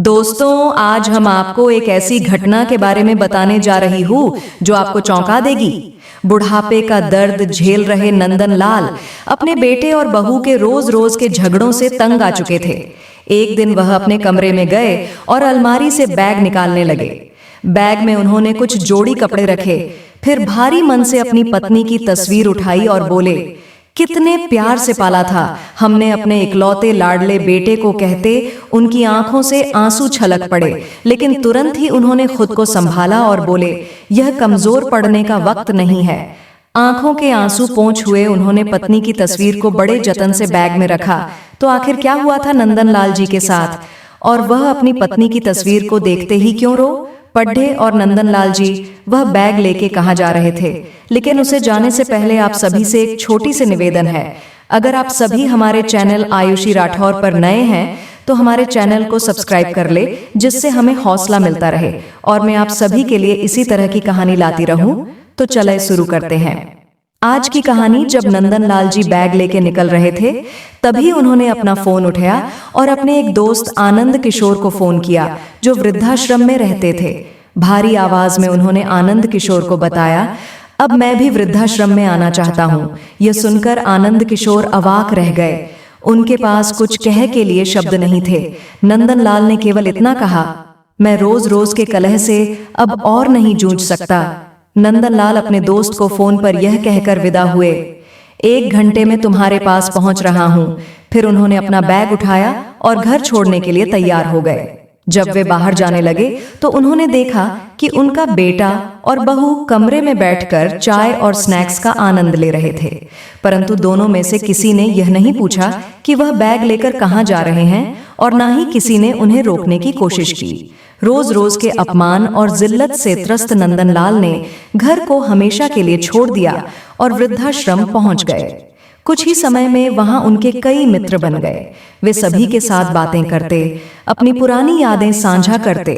दोस्तों, आज हम आपको एक ऐसी घटना के बारे में बताने जा रही हूँ जो आपको चौंका देगी। बुढ़ापे का दर्द झेल रहे नंदन लाल अपने बेटे और बहू के रोज रोज के झगड़ों से तंग आ चुके थे। एक दिन वह अपने कमरे में गए और अलमारी से बैग निकालने लगे। बैग में उन्होंने कुछ जोड़ी कपड़े रखे, फिर भारी मन से अपनी पत्नी की तस्वीर उठाई और बोले, कितने प्यार से पाला था हमने अपने इकलौते लाडले बेटे को। कहते उनकी आंखों से आंसू छलक पड़े, लेकिन तुरंत ही उन्होंने खुद को संभाला और बोले, यह कमजोर पड़ने का वक्त नहीं है। आंखों के आंसू पोंछ हुए उन्होंने पत्नी की तस्वीर को बड़े जतन से बैग में रखा। तो आखिर क्या हुआ था नंदन लाल जी के साथ, और वह अपनी पत्नी की तस्वीर को देखते ही क्यों रो पढ़े। और नंदन लाल जी वह बैग लेके कहाँ जा रहे थे, लेकिन उसे जाने से पहले आप सभी से एक छोटी सी निवेदन है। अगर आप सभी हमारे चैनल आयुषी राठौर पर नए हैं तो हमारे चैनल को सब्सक्राइब कर ले, जिससे हमें हौसला मिलता रहे और मैं आप सभी के लिए इसी तरह की कहानी लाती रहूं। तो चलिए शुरू करते हैं आज की कहानी। जब नंदन लाल जी बैग लेके निकल रहे थे, तभी उन्होंने अपना फोन उठाया और अपने एक दोस्त आनंद किशोर को फोन किया, जो वृद्धाश्रम में रहते थे। भारी आवाज में उन्होंने आनंद किशोर को बताया, अब मैं भी वृद्धाश्रम में आना चाहता हूँ। यह सुनकर आनंद किशोर अवाक रह गए। उनके पास कुछ कह के लिए शब्द नहीं थे। नंदन लाल ने केवल इतना कहा, मैं रोज रोज के कलह से अब और नहीं जूझ सकता। नंदन लाल अपने दोस्त को फोन पर यह कहकर विदा हुए, 1 घंटे में तुम्हारे पास पहुंच रहा हूं। फिर उन्होंने अपना बैग उठाया और घर छोड़ने के लिए तैयार हो गए। जब वे बाहर जाने लगे तो उन्होंने देखा कि उनका बेटा और बहू कमरे में बैठकर चाय और स्नैक्स का आनंद ले रहे थे, परंतु दोनों में से किसी ने यह नहीं पूछा कि वह बैग लेकर कहां जा रहे हैं, और न ही किसी ने उन्हें रोकने की कोशिश की। रोज रोज के अपमान और जिल्लत से त्रस्त नंदन लाल ने घर को हमेशा के लिए छोड़ दिया और वृद्धाश्रम पहुंच गए। कुछ ही समय में वहां उनके कई मित्र बन गए। वे सभी के साथ बातें करते, अपनी पुरानी यादें साझा करते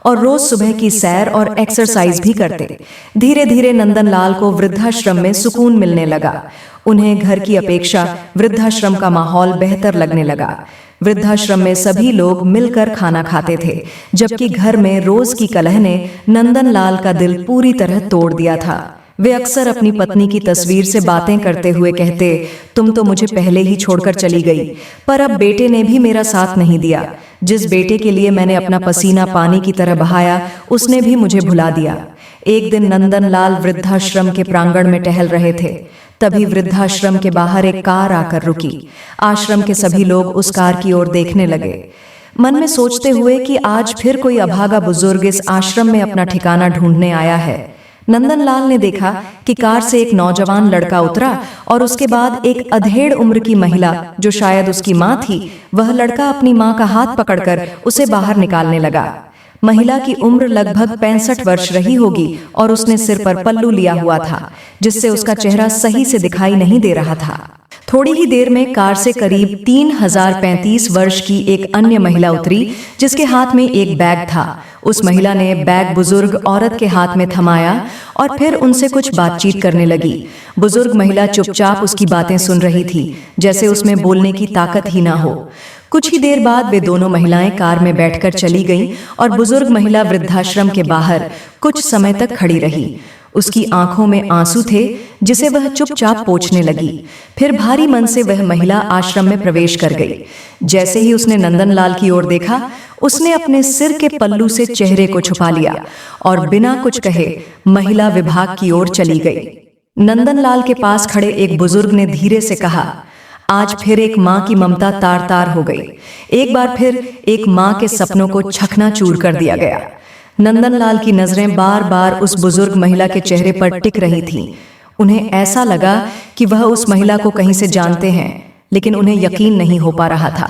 और रोज सुबह की सैर और एक्सरसाइज भी करते। धीरे धीरे नंदन लाल को वृद्धाश्रम में सुकून मिलने लगा। उन्हें घर की अपेक्षा वृद्धाश्रम का माहौल बेहतर लगने लगा। वृद्धाश्रम में सभी लोग मिलकर खाना खाते थे, जबकि घर में रोज की कलह ने नंदन लाल का दिल पूरी तरह तोड़ दिया था। वे अक्सर अपनी पत्नी की तस्वीर से बातें करते हुए कहते, तुम तो मुझे पहले ही छोड़कर चली गई, पर अब बेटे ने भी मेरा साथ नहीं दिया। जिस बेटे के लिए मैंने अपना पसीना पानी की तरह बहाया, उसने भी मुझे भुला दिया। एक दिन नंदन लाल वृद्धाश्रम के प्रांगण में टहल रहे थे, तभी वृद्धाश्रम के बाहर एक कार आकर रुकी। आश्रम के सभी लोग उस कार की ओर देखने लगे, मन में सोचते हुए कि आज फिर कोई अभागा बुजुर्ग इस आश्रम में अपना ठिकाना ढूंढने आया है। नंदन लाल ने देखा कि कार से एक नौजवान लड़का उतरा और उसके बाद एक अधेड़ उम्र की महिला, जो शायद उसकी मां थी, वह लड़का अपनी मां का हाथ पकड़कर उसे बाहर निकालने लगा। महिला की उम्र लगभग 65 वर्ष रही होगी और उसने सिर पर पल्लू लिया हुआ था, जिससे उसका चेहरा सही से दिखाई नहीं दे रहा था। थोड़ी ही देर में कार से करीब 3035 वर्ष की एक अन्य महिला उतरी, जिसके हाथ में एक बैग था। उस महिला ने बैग बुजुर्ग औरत के हाथ में थमाया और फिर उनसे कुछ बातचीत करने लगी। बुजुर्ग महिला चुपचाप उसकी बातें सुन रही थी, जैसे उसमें बोलने की ताकत ही ना हो। कुछ ही देर बाद वे दोनों महिलाएं कार में बैठकर चली गईं और बुजुर्ग महिला वृद्धाश्रम के बाहर कुछ समय तक खड़ी रही। उसकी आंखों में आंसू थे, जिसे वह चुपचाप पोंछने लगी। फिर भारी मन से वह महिला आश्रम में प्रवेश कर गई। जैसे ही उसने नंदन लाल की ओर देखा, उसने अपने सिर के पल्लू से चेहरे को छुपा लिया और बिना कुछ कहे महिला विभाग की ओर चली गई। नंदन लाल के पास खड़े एक बुजुर्ग ने धीरे से कहा, आज फिर एक माँ की ममता तार तार हो गई। एक बार फिर एक माँ के सपनों को चकनाचूर कर दिया गया। नंदन लाल की नजरें बार बार उस बुजुर्ग महिला के चेहरे पर टिक रही थीं। उन्हें ऐसा लगा कि वह उस महिला को कहीं से जानते हैं, लेकिन उन्हें यकीन नहीं हो पा रहा था।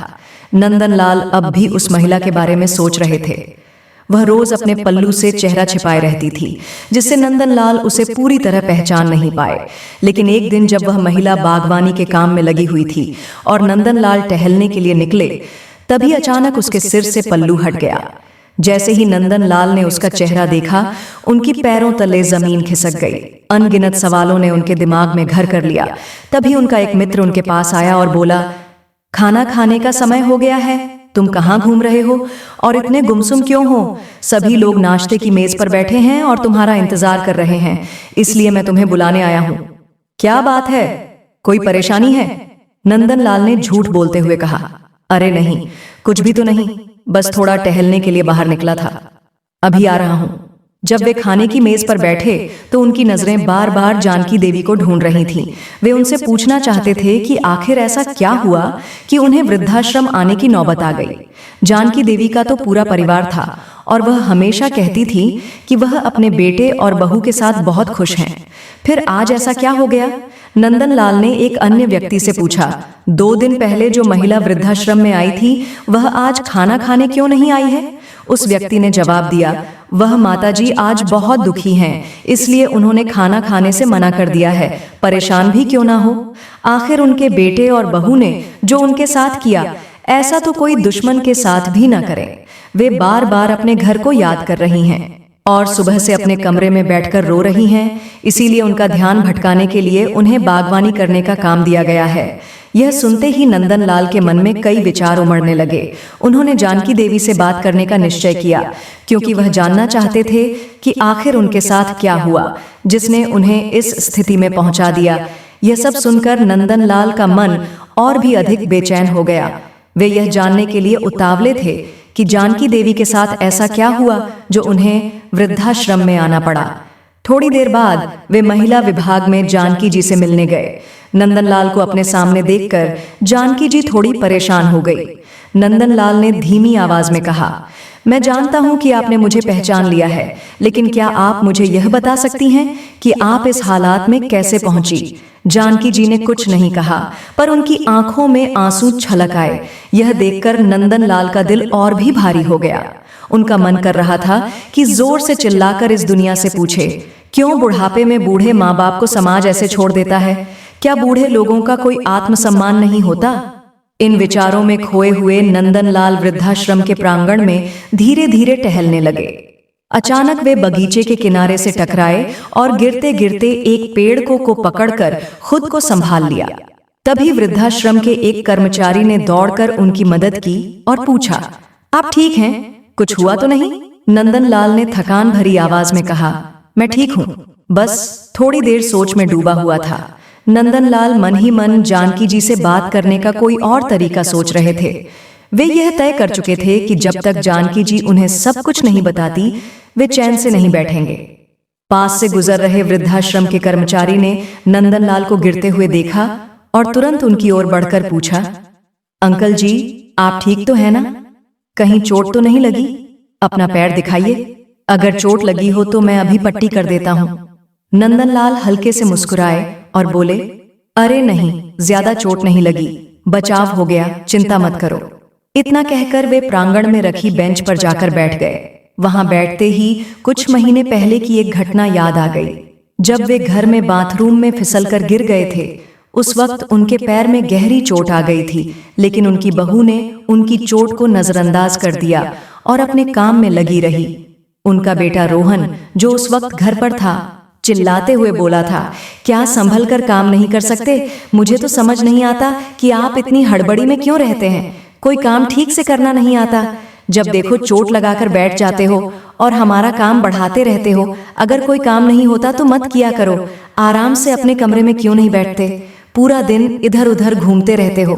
नंदन लाल अब भी उस महिला के बारे में सोच रहे थे। वह रोज अपने पल्लू से चेहरा छिपाए रहती थी, जिससे नंदन लाल उसे पूरी तरह पहचान नहीं पाए। लेकिन एक दिन जब वह महिला बागवानी के काम में लगी हुई थी और नंदन लाल टहलने के लिए निकले, तभी अचानक उसके सिर से पल्लू हट गया। जैसे ही नंदन लाल ने उसका चेहरा देखा, उनकी पैरों तले जमीन खिसक गई। अनगिनत सवालों ने उनके दिमाग में घर कर लिया। तभी उनका एक मित्र उनके पास आया और बोला, खाना खाने का समय हो गया है। तुम कहाँ घूम रहे हो और इतने गुमसुम क्यों हो? सभी लोग नाश्ते की मेज पर बैठे हैं और तुम्हारा इंतजार कर रहे हैं, इसलिए मैं तुम्हें बुलाने आया हूँ। क्या बात है, कोई परेशानी है? नंदनलाल ने झूठ बोलते हुए कहा। अरे नहीं, कुछ भी तो नहीं, बस थोड़ा टहलने के लिए बाहर निकला था, अभी आ रहा हूँ। जब वे खाने की मेज पर बैठे तो उनकी नजरें बार बार जानकी देवी को ढूंढ रही थीं। वे उनसे पूछना चाहते थे कि आखिर ऐसा क्या हुआ कि उन्हें वृद्धाश्रम आने की नौबत आ गई। जानकी देवी का तो पूरा परिवार था और वह हमेशा कहती थी कि वह अपने बेटे और बहू के साथ बहुत खुश हैं। फिर आज ऐसा क्या हो गया? नंदनलाल ने एक अन्य व्यक्ति से पूछा। 2 दिन पहले जो महिला वृद्धाश्रम में आई थी, वह आज खाना खाने क्यों नहीं आई है? उस व्यक्ति ने जवाब दिया, वह माताजी आज बहुत दुखी हैं, इसलिए उन्होंने खाना खाने से मना कर दिया है, परेशान भी क्यों ना हो। आखिर उनके बेटे और बहू ने जो उनके साथ किया, ऐसा तो कोई दुश्मन के साथ भी न करे। वे बार बार अपने घर को याद कर रही हैं और सुबह से अपने कमरे में बैठकर रो रही हैं, इसीलिए उनका ध्यान भटकाने के लिए उन्हें बागवानी करने का काम दिया गया है। यह सुनते ही नंदनलाल के मन में कई विचार उमड़ने लगे। उन्होंने जानकी देवी से बात करने का निश्चय किया, क्योंकि वह जानना चाहते थे कि आखिर उनके साथ क्या हुआ जिसने उन्हें इस स्थिति में पहुंचा दिया। यह सब सुनकर नंदनलाल का मन और भी अधिक बेचैन हो गया। वे यह जानने के लिए उतावले थे कि जानकी देवी के साथ ऐसा क्या हुआ जो उन्हें वृद्धाश्रम में आना पड़ा। थोड़ी देर बाद वे महिला विभाग में जानकी जी से मिलने गए। नंदनलाल को अपने सामने देखकर जानकी जी थोड़ी परेशान हो गई। नंदनलाल ने धीमी आवाज में कहा, मैं जानता हूं कि आपने मुझे पहचान लिया है, लेकिन क्या आप मुझे यह बता सकती हैं कि आप इस हालात में कैसे पहुंची? जानकी जी ने कुछ नहीं कहा, पर उनकी आंखों में आंसू छलक आए। यह देखकर नंदनलाल का दिल और भी भारी हो गया। उनका मन कर रहा था कि जोर से चिल्लाकर इस दुनिया से पूछे, क्यों बुढ़ापे में बूढ़े माँ बाप को समाज ऐसे छोड़ देता है? क्या बूढ़े लोगों का कोई आत्मसम्मान नहीं होता? इन विचारों में खोए हुए नंदनलाल वृद्धाश्रम के प्रांगण में धीरे धीरे टहलने लगे। अचानक वे बगीचे के किनारे से टकराए और गिरते गिरते एक पेड़ को पकड़कर खुद को संभाल लिया। तभी वृद्धाश्रम के एक कर्मचारी ने दौड़कर उनकी मदद की और पूछा, आप ठीक हैं? कुछ हुआ तो नहीं? नंदनलाल ने थकान भरी आवाज में कहा, मैं ठीक हूँ, बस थोड़ी देर सोच में डूबा हुआ था। नंदनलाल मन ही मन जानकी जी से बात करने का कोई और तरीका सोच रहे थे। वे यह तय कर चुके थे कि जब तक जानकी जी उन्हें सब कुछ नहीं बताती, वे चैन से नहीं बैठेंगे। पास से गुजर रहे वृद्धाश्रम के कर्मचारी ने नंदनलाल को गिरते हुए देखा और तुरंत उनकी ओर बढ़कर पूछा, अंकल जी, आप ठीक तो है ना? कहीं चोट तो नहीं लगी? अपना पैर दिखाइए, अगर चोट लगी हो तो मैं अभी पट्टी कर देता हूँ। नंदनलाल हल्के से मुस्कुराए और बोले, अरे नहीं, ज्यादा चोट नहीं लगी, बचाव हो गया, चिंता मत करो। इतना कहकर वे प्रांगण में रखी बेंच पर जाकर बैठ गए। वहां बैठते ही कुछ महीने पहले की एक घटना याद आ गई। जब वे घर में बाथरूम में फिसलकर गिर गए थे, उस वक्त उनके पैर में गहरी चोट आ गई थी, लेकिन उनकी बहू ने उनकी चोट को नजरअंदाज कर दिया और अपने काम में लगी रही। उनका बेटा रोहन, जो उस वक्त घर पर था, चिल्लाते हुए बोला था, क्या संभल कर काम नहीं कर सकते? मुझे तो समझ नहीं आता कि आप इतनी हड़बड़ी में क्यों रहते हैं। कोई काम ठीक से करना नहीं आता, जब देखो चोट लगाकर बैठ जाते हो और हमारा काम बढ़ाते रहते हो। अगर कोई काम नहीं होता तो मत किया करो, आराम से अपने कमरे में क्यों नहीं बैठते? पूरा दिन इधर उधर घूमते रहते हो।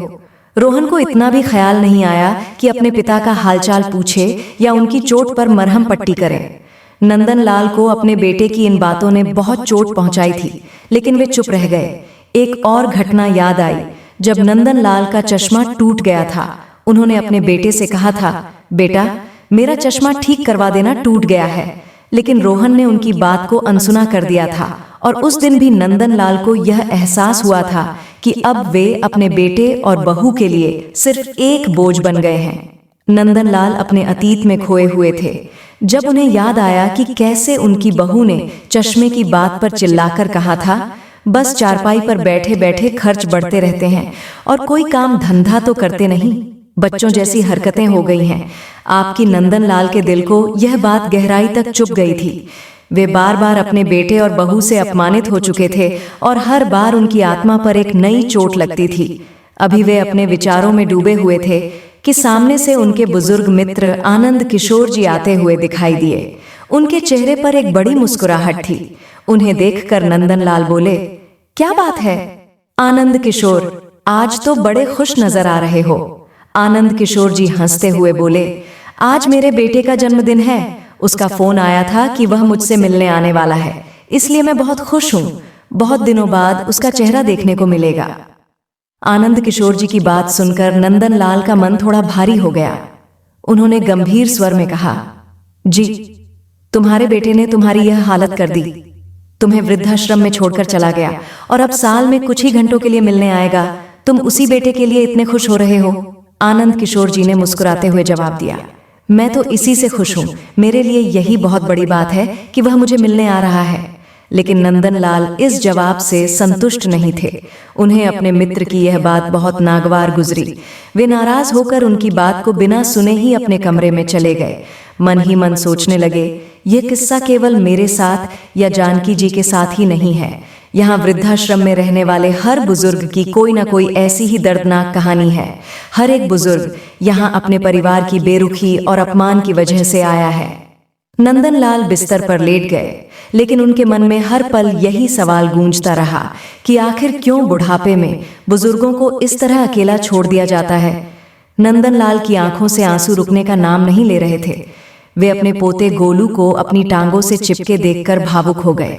रोहन को इतना भी ख्याल नहीं आया कि अपने पिता का हालचाल पूछे या उनकी चोट पर मरहम पट्टी करे। नंदनलाल को अपने बेटे की इन बातों ने बहुत चोट पहुंचाई थी, लेकिन वे चुप रह गए। एक और घटना याद आई, जब नंदनलाल का चश्मा टूट गया था। उन्होंने अपने बेटे से कहा था, बेटा, मेरा चश्मा ठीक करवा देना, टूट गया है। लेकिन रोहन ने उनकी बात को अनसुना कर दिया था और उस दिन भी नंदनलाल को यह एहसास हुआ था कि अब वे अपने बेटे और बहू के लिए सिर्फ एक बोझ बन गए हैं। नंदनलाल अपने अतीत में खोए हुए थे। जब उन्हें याद आया कि कैसे उनकी बहू ने चश्मे की बात पर चिल्लाकर कहा था, बस चारपाई पर बैठे बैठे खर्च बढ़ते रहते हैं और कोई काम धंधा तो करते नहीं, बच्चों जैसी हरकतें हो गई हैं। आपकी नंदनलाल के दिल को यह बात गहराई तक चुभ गई थी। वे बार बार अपने बेटे और बहू से अपमानित हो चुके थे और हर बार उनकी आत्मा पर एक नई चोट लगती थी। अभी वे अपने विचारों में डूबे हुए थे कि सामने से उनके बुजुर्ग मित्र आनंद किशोर जी आते हुए दिखाई दिए। उनके चेहरे पर एक बड़ी मुस्कुराहट थी। उन्हें देखकर नंदनलाल बोले, क्या बात है आनंद किशोर, आज तो बड़े खुश नजर आ रहे हो। आनंद किशोर जी हंसते हुए बोले, आज मेरे बेटे का जन्मदिन है। उसका फोन आया था कि वह मुझसे मिलने आने वाला है, इसलिए मैं बहुत खुश हूँ। बहुत दिनों बाद उसका चेहरा देखने को मिलेगा। आनंद किशोर जी की बात सुनकर नंदनलाल का मन थोड़ा भारी हो गया। उन्होंने गंभीर स्वर में कहा, जी, तुम्हारे बेटे ने तुम्हारी यह हालत कर दी। तुम्हें वृद्धाश्रम में छोड़कर चला गया और अब साल में कुछ ही घंटों के लिए मिलने आएगा। तुम उसी बेटे के लिए इतने खुश हो रहे हो? आनंद किशोर जी ने मुस्कुराते हुए जवाब दिया, मैं तो इसी से खुश हूँ। मेरे लिए यही बहुत बड़ी बात है कि वह मुझे मिलने आ रहा है। लेकिन नंदनलाल इस जवाब से संतुष्ट नहीं थे। उन्हें अपने मित्र की यह बात बहुत नागवार गुजरी। वे नाराज होकर उनकी बात को बिना सुने ही अपने कमरे में चले गए। मन ही मन सोचने लगे, ये किस्सा केवल मेरे साथ या जानकी जी के साथ ही नहीं है। यहाँ वृद्धाश्रम में रहने वाले हर बुजुर्ग की कोई ना कोई ऐसी ही दर्दनाक कहानी है। हर एक बुजुर्ग यहाँ अपने परिवार की बेरुखी और अपमान की वजह से आया है। नंदनलाल बिस्तर पर लेट गए, लेकिन उनके मन में हर पल यही सवाल गूंजता रहा कि आखिर क्यों बुढ़ापे में बुजुर्गों को इस तरह अकेला छोड़ दिया जाता है। नंदनलाल की आंखों से आंसू रुकने का नाम नहीं ले रहे थे। वे अपने पोते गोलू को अपनी टांगों से चिपके देखकर भावुक हो गए।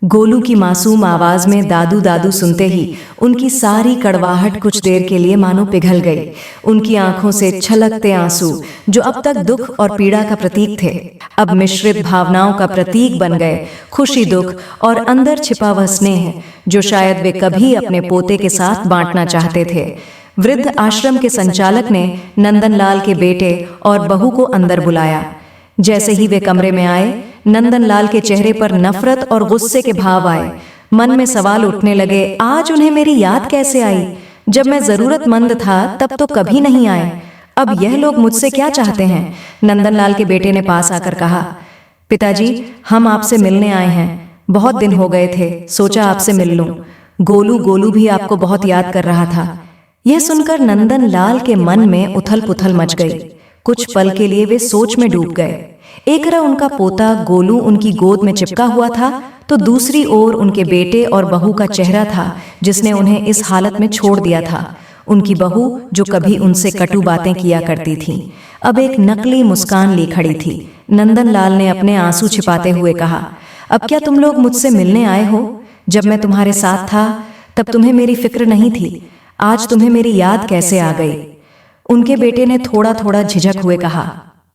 गोलू की मासूम आवाज में दादू दादू सुनते ही उनकी सारी कड़वाहट कुछ देर के लिए मानो पिघल गई। उनकी आंखों से छलकते आंसू, जो अब तक दुख और पीड़ा का प्रतीक थे, अब मिश्रित भावनाओं का प्रतीक बन गए। खुशी, दुख और अंदर छिपा वह स्नेह जो शायद वे कभी अपने पोते के साथ बांटना चाहते थे। वृद्ध आश्रम के संचालक ने नंदनलाल के बेटे और बहू को अंदर बुलाया। जैसे ही वे कमरे में आए, नंदनलाल के चेहरे पर नफरत और गुस्से के भाव आए। मन में सवाल उठने लगे, आज उन्हें मेरी याद कैसे आई? जब मैं जरूरतमंद था तब तो कभी नहीं आए। अब यह लोग मुझसे क्या चाहते हैं? नंदनलाल के बेटे ने पास आकर कहा, पिताजी, हम आपसे मिलने आए हैं। बहुत दिन हो गए थे, सोचा आपसे मिल लूं। गोलू भी आपको बहुत याद कर रहा था। यह सुनकर नंदनलाल के मन में उथल पुथल मच गई। कुछ पल के लिए वे सोच में डूब गए। एक तरफ उनका पोता गोलू उनकी गोद में चिपका हुआ था, तो दूसरी ओर उनके बेटे और बहू का चेहरा था जिसने उन्हें इस हालत में छोड़ दिया था। उनकी बहू, जो कभी उनसे कटु बातें किया करती थी, अब एक नकली मुस्कान ली खड़ी थी। नंदनलाल ने अपने आंसू छिपाते हुए कहा, अब क्या तुम लोग मुझसे मिलने आए हो? जब मैं तुम्हारे साथ था तब तुम्हें मेरी फिक्र नहीं थी। आज तुम्हें मेरी याद कैसे आ गई? उनके बेटे ने थोड़ा थोड़ा झिझक हुए कहा,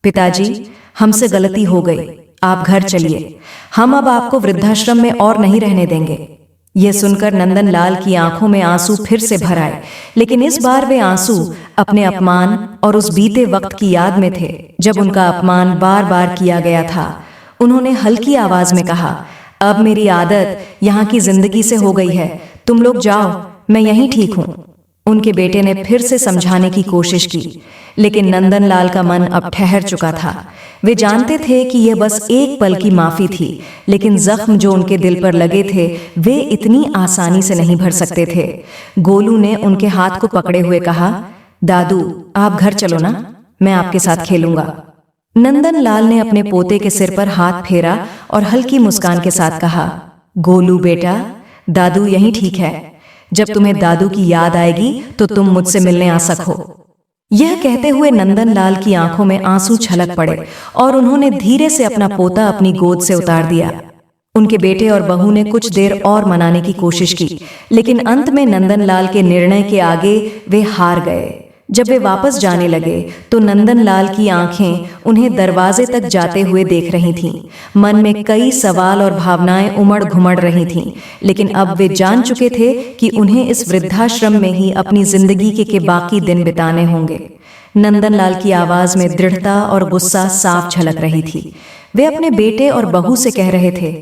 पिताजी, हमसे गलती हो गई, आप घर चलिए। हम अब आपको वृद्धाश्रम में और नहीं रहने देंगे। यह सुनकर नंदनलाल की आंखों में आंसू फिर से भर आए, लेकिन इस बार वे आंसू अपने अपमान और उस बीते वक्त की याद में थे जब उनका अपमान बार बार किया गया था। उन्होंने हल्की आवाज में कहा, अब मेरी आदत यहाँ की जिंदगी से हो गई है, तुम लोग जाओ, मैं यहीं ठीक हूँ। उनके बेटे ने फिर से समझाने की कोशिश की, लेकिन नंदनलाल का मन अब ठहर चुका था। वे जानते थे कि यह बस एक पल की माफी थी, लेकिन जख्म जो उनके दिल पर लगे थे वे इतनी आसानी से नहीं भर सकते थे। गोलू ने उनके हाथ को पकड़े हुए कहा, दादू, आप घर चलो ना, मैं आपके साथ खेलूंगा। नंदनलाल ने अपने पोते के सिर पर हाथ फेरा और हल्की मुस्कान के साथ कहा, गोलू बेटा, दादू यहीं ठीक है। जब तुम्हें दादू की याद आएगी तो तुम मुझसे मिलने आ सको। यह कहते हुए नंदनलाल की आंखों में आंसू छलक पड़े और उन्होंने धीरे से अपना पोता अपनी गोद से उतार दिया। उनके बेटे और बहू ने कुछ देर और मनाने की कोशिश की, लेकिन अंत में नंदनलाल के निर्णय के आगे वे हार गए। जब वे वापस जाने लगे तो नंदनलाल की आंखें उन्हें दरवाजे तक जाते हुए देख रही थीं। मन में कई सवाल और भावनाएं उमड़ घुमड़ रही थीं, लेकिन अब वे जान चुके थे कि उन्हें इस वृद्धाश्रम में ही अपनी जिंदगी के बाकी दिन बिताने होंगे। नंदनलाल की आवाज में दृढ़ता और गुस्सा साफ झलक रही थी। वे अपने बेटे और बहू से कह रहे थे,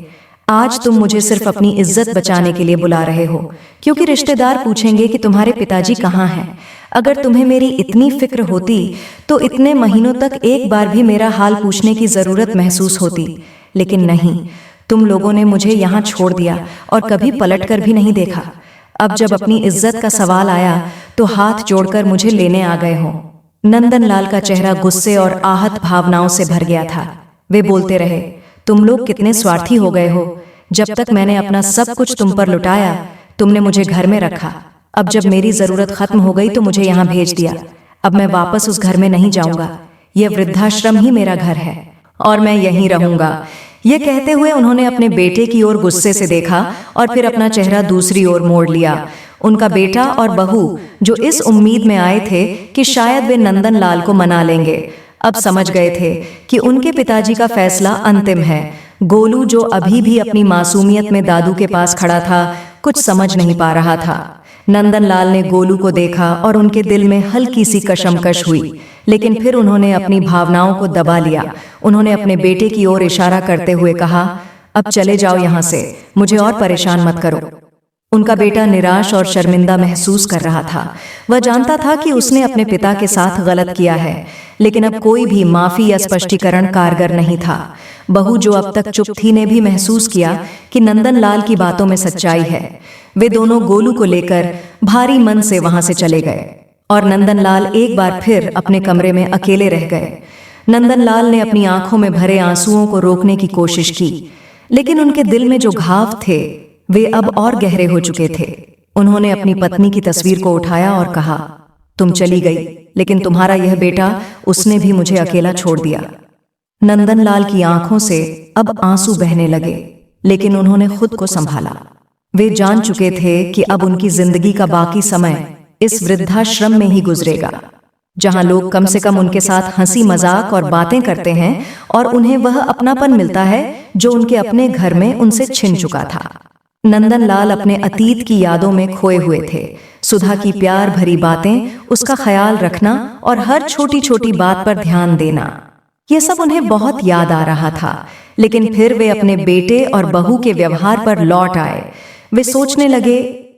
आज तुम मुझे सिर्फ अपनी इज्जत बचाने के लिए बुला रहे हो, क्योंकि रिश्तेदार पूछेंगे कि तुम्हारे पिताजी कहाँ हैं। अगर तुम्हें मेरी इतनी फिक्र होती तो इतने महीनों तक एक बार भी मेरा हाल पूछने की जरूरत महसूस होती, लेकिन नहीं, तुम लोगों ने मुझे यहाँ छोड़ दिया और कभी पलटकर भी नहीं देखा। अब जब अपनी इज्जत का सवाल आया तो हाथ जोड़कर मुझे लेने आ गए हो। नंदनलाल का चेहरा गुस्से और आहत भावनाओं से भर गया था। वे बोलते रहे, तुम लोग कितने स्वार्थी हो गए हो। जब तक मैंने अपना सब कुछ तुम पर लुटाया, तुमने मुझे घर में रखा। अब जब मेरी जरूरत खत्म हो गई तो मुझे यहाँ भेज दिया। अब मैं वापस उस घर में नहीं जाऊंगा। यह वृद्धाश्रम ही मेरा घर है और मैं यहीं रहूंगा। यह कहते हुए उन्होंने अपने बेटे की ओर गुस्से से देखा और फिर अपना चेहरा दूसरी ओर मोड़ लिया। उनका बेटा और बहू, जो इस उम्मीद में आए थे कि शायद वे नंदनलाल को मना लेंगे, अब समझ गए थे कि उनके पिताजी का फैसला अंतिम है। गोलू, जो अभी भी अपनी मासूमियत में दादू के पास खड़ा था, कुछ समझ नहीं पा रहा था। नंदनलाल ने गोलू को देखा और उनके दिल में हल्की सी कशमकश हुई, लेकिन फिर उन्होंने अपनी भावनाओं को दबा लिया। उन्होंने अपने बेटे की ओर इशारा करते हुए कहा, अब चले जाओ यहाँ से, मुझे और परेशान मत करो। उनका बेटा निराश और शर्मिंदा महसूस कर रहा था। वह जानता था कि उसने अपने पिता के साथ गलत किया है, लेकिन अब कोई भी माफी या स्पष्टीकरण कारगर नहीं था। बहू, जो अब तक चुप थी, ने भी महसूस किया कि नंदनलाल की बातों में सच्चाई है। वे दोनों गोलू को लेकर भारी मन से वहां से चले गए और नंदनलाल एक बार फिर अपने कमरे में अकेले रह गए। नंदनलाल ने अपनी आंखों में भरे आंसुओं को रोकने की कोशिश की, लेकिन उनके दिल में जो घाव थे वे अब और गहरे हो चुके थे। उन्होंने अपनी पत्नी की तस्वीर को उठाया और कहा, तुम चली गई, लेकिन तुम्हारा यह बेटा, उसने भी मुझे अकेला छोड़ दिया। नंदनलाल की आंखों से अब आंसू बहने लगे, लेकिन उन्होंने खुद को संभाला। वे जान चुके थे कि अब उनकी जिंदगी का बाकी समय इस वृद्धाश्रम में ही गुजरेगा, जहां लोग कम से कम उनके साथ हंसी मजाक और बातें करते हैं और उन्हें वह अपनापन मिलता है जो उनके अपने घर में उनसे छिन चुका था। नंदनलाल अपने अतीत की यादों में खोए हुए थे। सुधा की प्यार भरी बातें, उसका ख्याल रखना और हर छोटी छोटी बात पर ध्यान देना, ये सब उन्हें बहुत याद आ रहा था। लेकिन फिर वे अपने बेटे और बहू के व्यवहार पर लौट आए। वे सोचने लगे,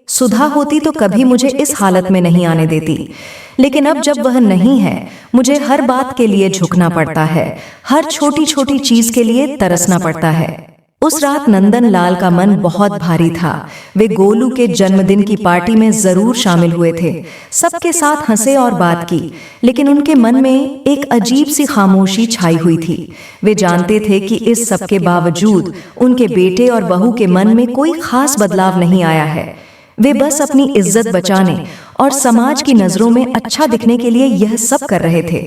सुधा होती तो कभी मुझे इस हालत में नहीं आने देती, लेकिन अब जब वह नहीं है, मुझे हर बात के लिए झुकना पड़ता है, हर छोटी छोटी चीज के लिए तरसना पड़ता है। उस रात नंदनलाल का मन बहुत भारी था। वे गोलू के जन्मदिन की पार्टी में जरूर शामिल हुए थे, सबके साथ हंसे और बात की, लेकिन उनके मन में एक अजीब सी खामोशी छाई हुई थी। वे जानते थे कि इस सब के बावजूद उनके बेटे और बहू के मन में कोई खास बदलाव नहीं आया है। वे बस अपनी इज्जत बचाने और समाज की नजरों में अच्छा दिखने के लिए यह सब कर रहे थे।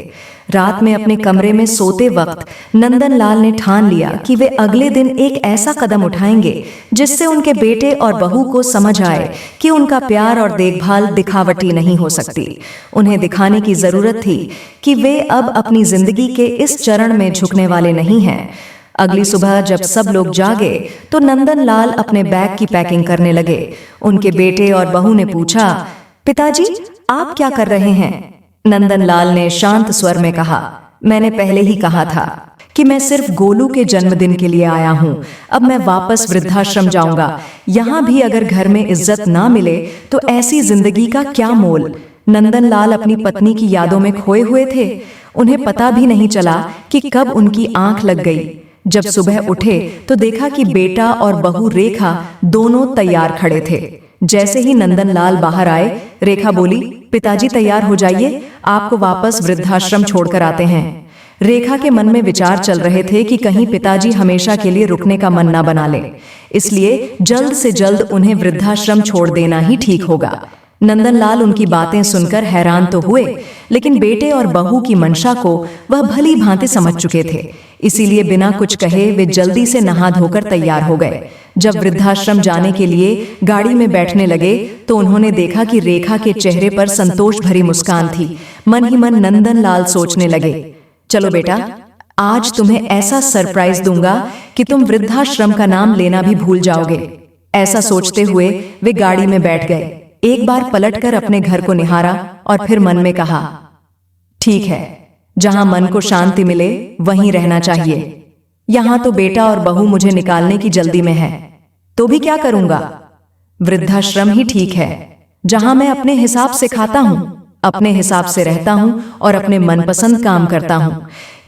रात में अपने कमरे में सोते वक्त नंदनलाल ने ठान लिया कि वे अगले दिन एक ऐसा कदम उठाएंगे जिससे उनके बेटे और बहू को समझ आए कि उनका प्यार और देखभाल दिखावटी नहीं हो सकती। उन्हें दिखाने की जरूरत थी कि वे अब अपनी जिंदगी के इस चरण में झुकने वाले नहीं हैं। अगली सुबह जब सब लोग जागे तो नंदनलाल अपने बैग की पैकिंग करने लगे। उनके बेटे और बहू ने पूछा, पिताजी आप क्या कर रहे हैं? नंदनलाल ने शांत स्वर में कहा, मैंने पहले ही कहा था कि मैं सिर्फ गोलू के जन्मदिन के लिए आया हूँ। अब मैं वापस वृद्धाश्रम जाऊंगा। यहाँ भी अगर घर में इज्जत ना मिले तो ऐसी जिंदगी का क्या मोल। नंदनलाल अपनी पत्नी की यादों में खोए हुए थे। उन्हें पता भी नहीं चला कि कब उनकी आंख लग गई। जब सुबह उठे तो देखा कि बेटा और बहू रेखा दोनों तैयार खड़े थे। जैसे ही नंदनलाल बाहर आए, रेखा बोली, पिताजी तैयार हो जाइए, आपको वापस वृद्धाश्रम छोड़कर आते हैं। रेखा के मन में विचार चल रहे थे कि कहीं पिताजी हमेशा के लिए रुकने का मन ना बना ले, इसलिए जल्द से जल्द उन्हें वृद्धाश्रम छोड़ देना ही ठीक होगा। नंदनलाल उनकी बातें सुनकर हैरान तो हुए, लेकिन बेटे और बहू की मंशा को वह भली भांति समझ चुके थे। इसीलिए बिना कुछ कहे वे जल्दी से नहा धोकर तैयार हो गए। जब वृद्धाश्रम जाने के लिए गाड़ी में बैठने लगे तो उन्होंने देखा कि रेखा के चेहरे पर संतोष भरी मुस्कान थी। मन ही मन नंदनलाल सोचने लगे, चलो बेटा, आज तुम्हें ऐसा सरप्राइज दूंगा कि तुम वृद्धाश्रम का नाम लेना भी भूल जाओगे। ऐसा सोचते हुए वे गाड़ी में बैठ गए। एक बार पलटकर अपने घर को निहारा और फिर मन में कहा, ठीक है, जहां मन को शांति मिले वहीं रहना चाहिए। यहां तो बेटा और बहू मुझे निकालने की जल्दी में है, तो भी क्या करूंगा। वृद्धाश्रम ही ठीक है, जहां मैं अपने हिसाब से खाता हूं, अपने हिसाब से रहता हूं और अपने मनपसंद काम करता हूं।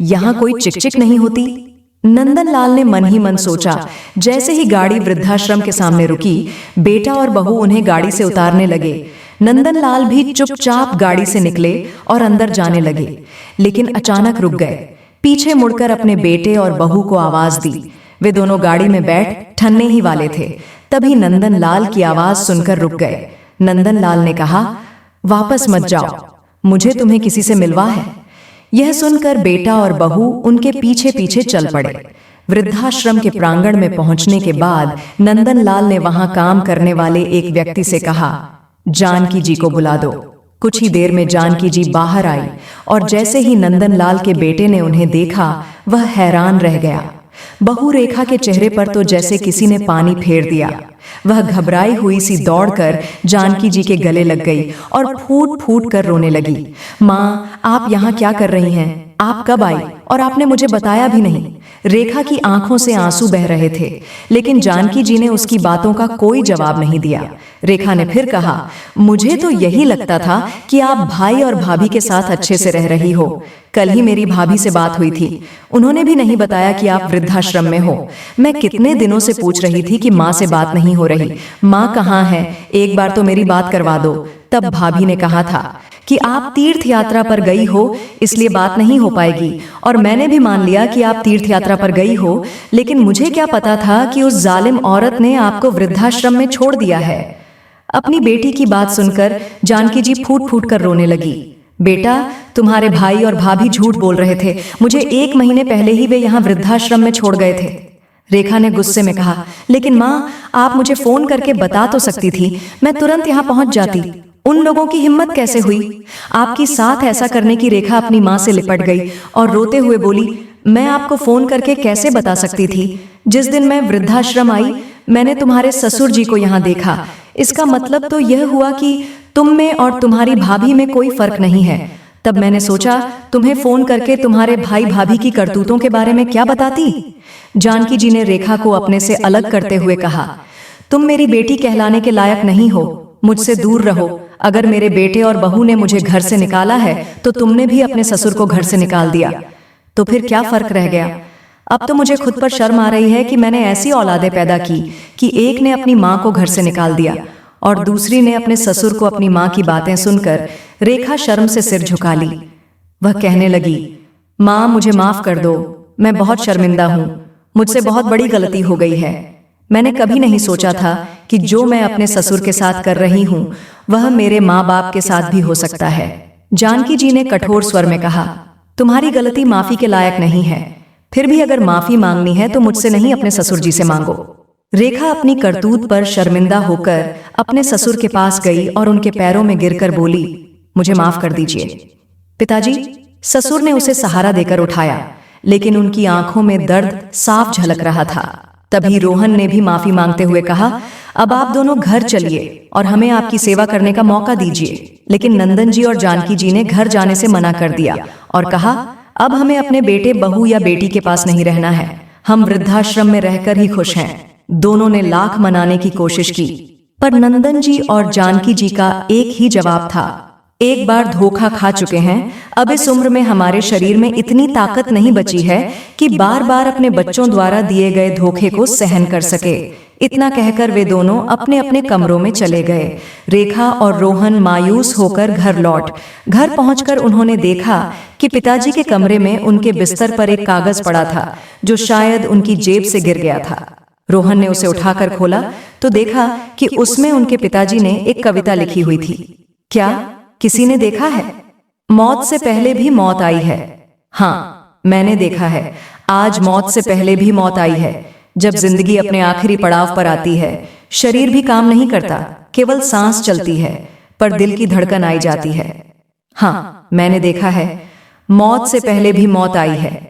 यहां कोई चिकचिक नहीं होती। नंदनलाल ने मन ही मन सोचा। जैसे ही गाड़ी वृद्धाश्रम के सामने रुकी, बेटा और बहू उन्हें गाड़ी से उतारने लगे। नंदनलाल भी चुपचाप गाड़ी से निकले और अंदर जाने लगे, लेकिन अचानक रुक गए। पीछे मुड़कर अपने बेटे और बहू को आवाज दी। वे दोनों गाड़ी में बैठ ठन्ने ही वाले थे। तभी नंदनलाल की आवाज सुनकर रुक गए। नंदनलाल ने कहा, वापस मत जाओ, मुझे तुम्हें किसी से मिलवा है। यह सुनकर बेटा और बहू उनके पीछे पीछे चल पड़े। वृद्धाश्रम के प्रांगण में पहुंचने के बाद नंदनलाल ने वहां काम करने वाले एक व्यक्ति से कहा, जानकी जी को बुला दो। कुछ ही देर में जानकी जी बाहर आई और जैसे ही नंदनलाल के बेटे ने उन्हें देखा, वह हैरान रह गया। बहू रेखा के चेहरे पर तो जैसे किसी ने पानी फेर दिया। वह घबराई हुई सी दौड़कर जानकी जी के गले लग गई और फूट फूट कर रोने लगी। माँ, आप यहाँ क्या कर रही हैं? आप कब आई और आपने मुझे बताया भी नहीं। रेखा की आंखों से आंसू बह रहे थे, लेकिन जानकी जी ने उसकी बातों का कोई जवाब नहीं दिया। रेखा ने फिर कहा, मुझे तो यही लगता था कि आप भाई और भाभी के साथ अच्छे से रह रही हो। कल ही मेरी भाभी से बात हुई थी, उन्होंने भी नहीं बताया कि आप वृद्धाश्रम में हो। मैं कितने दिनों से पूछ रही थी कि माँ से बात नहीं हो रही, माँ कहाँ है, एक बार तो मेरी बात करवा दो। तब भाभी ने कहा था कि आप तीर्थ यात्रा पर गई हो, इसलिए बात नहीं हो पाएगी। और मैंने भी मान लिया कि आप तीर्थ यात्रा पर गई हो, लेकिन मुझे क्या पता था कि उस जालिम औरत ने आपको वृद्धाश्रम में छोड़ दिया है। अपनी बेटी की बात सुनकर जानकी जी फूट फूट कर रोने लगी। बेटा, तुम्हारे भाई और भाभी झूठ बोल रहे थे, मुझे 1 महीने पहले ही वे यहाँ वृद्धाश्रम में छोड़ गए थे। रेखा ने गुस्से में कहा, लेकिन माँ, आप मुझे फोन करके बता तो सकती थी, मैं तुरंत यहाँ पहुंच जाती। उन लोगों की हिम्मत कैसे हुई आपकी साथ ऐसा करने की? रेखा अपनी माँ से लिपट गई और रोते हुए बोली, मैं आपको फोन करके कैसे बता सकती थी? जिस दिन मैं वृद्धाश्रम आई, मैंने तुम्हारे ससुर जी को यहाँ देखा। इसका मतलब तो यह हुआ कि तुम में और तुम्हारी भाभी में कोई फर्क नहीं है। तब मैंने सोचा तुम्हें फोन करके तुम्हारे भाई भाभी की करतूतों के बारे में क्या बताती। जानकी जी ने रेखा को अपने से अलग करते हुए कहा, तुम मेरी बेटी कहलाने के लायक नहीं हो, मुझसे दूर रहो। अगर मेरे बेटे और बहू ने मुझे घर से निकाला है, तो तुमने भी अपने ससुर को घर से निकाल दिया, तो फिर क्या फर्क रह गया? अब तो मुझे खुद पर शर्म आ रही है कि मैंने ऐसी औलादें पैदा की कि एक ने अपनी माँ को घर से निकाल दिया और दूसरी ने अपने ससुर को अपनी माँ की बातें सुनकर। रेखा शर्म से सिर झुका ली। वह कहने लगी, माँ, मुझे माफ कर दो, मैं बहुत शर्मिंदा हूँ, मुझसे बहुत बड़ी गलती हो गई है। मैंने कभी नहीं सोचा था कि जो मैं अपने ससुर के साथ कर रही हूँ, वह मेरे माँ बाप के साथ भी हो सकता है। जानकी जी ने कठोर स्वर में कहा, तुम्हारी गलती माफी के लायक नहीं है, फिर भी अगर माफी मांगनी है तो मुझसे नहीं, अपने ससुर जी से मांगो। रेखा अपनी करतूत पर शर्मिंदा होकर अपने ससुर के पास गई और उनके पैरों में गिरकर बोली, मुझे माफ कर दीजिए पिताजी। ससुर ने उसे सहारा देकर उठाया, लेकिन उनकी आंखों में दर्द साफ झलक रहा था। तभी रोहन ने भी माफी मांगते हुए कहा, अब आप दोनों घर चलिए और हमें आपकी सेवा करने का मौका दीजिए। लेकिन नंदन जी और जानकी जी ने घर जाने से मना कर दिया और कहा, अब हमें अपने बेटे, बहू या बेटी के पास नहीं रहना है, हम वृद्धाश्रम में रहकर ही खुश हैं। दोनों ने लाख मनाने की कोशिश की, पर नंदन जी और जानकी जी का एक ही जवाब था, एक बार धोखा खा चुके हैं, अब इस उम्र में हमारे शरीर में इतनी ताकत नहीं बची है कि बार बार अपने बच्चों द्वारा दिए गए धोखे को सहन कर सके। इतना कहकर वे दोनों अपने अपने कमरों में चले गए। रेखा और रोहन मायूस होकर घर पहुंचकर उन्होंने देखा कि पिताजी के कमरे में उनके बिस्तर पर एक कागज पड़ा था, जो शायद उनकी जेब से गिर गया था। रोहन ने उसे उठाकर खोला तो देखा कि उसमें उनके पिताजी ने एक कविता लिखी हुई थी। क्या किसी ने देखा है? मौत से पहले भी मौत आई है। हाँ, मैंने देखा है। आज मौत से पहले भी मौत आई है। जब जिंदगी अपने आखिरी पड़ाव पर आती है, शरीर भी काम नहीं करता, केवल सांस चलती है, पर दिल की धड़कन आई जाती है। हाँ, मैंने देखा है, मौत से पहले भी मौत आई है।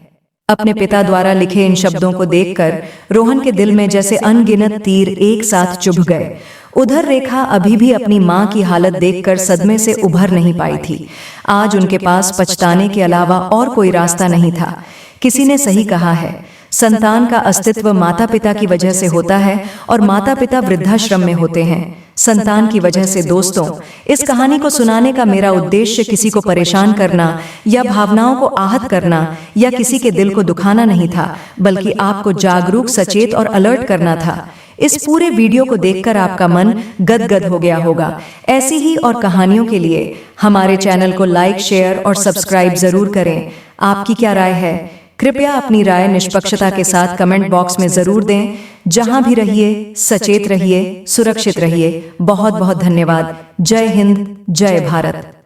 अपने पिता द्वारा लिखे इन शब्दों को देखकर रोहन के दिल में जैसे अनगिनत तीर एक साथ चुभ गए। उधर रेखा अभी भी अपनी माँ की हालत देखकर सदमे से उभर नहीं पाई थी। आज उनके पास पछताने के अलावा और कोई रास्ता नहीं था। किसी ने सही कहा है, संतान का अस्तित्व माता पिता की वजह से होता है और माता पिता वृद्धाश्रम में होते हैं संतान की वजह से। दोस्तों, इस कहानी को सुनाने का मेरा उद्देश्य किसी को परेशान करना या भावनाओं को आहत करना या किसी के दिल को दुखाना नहीं था, बल्कि आपको जागरूक, सचेत और अलर्ट करना था। इस पूरे वीडियो को देखकर आपका मन गदगद हो गया होगा। ऐसी ही और कहानियों के लिए हमारे चैनल को लाइक, शेयर और सब्सक्राइब जरूर करें। आपकी क्या राय है? कृपया अपनी राय निष्पक्षता के साथ कमेंट बॉक्स में जरूर दें। जहां भी रहिए, सचेत रहिए, सुरक्षित रहिए। बहुत बहुत धन्यवाद। जय हिंद, जय भारत।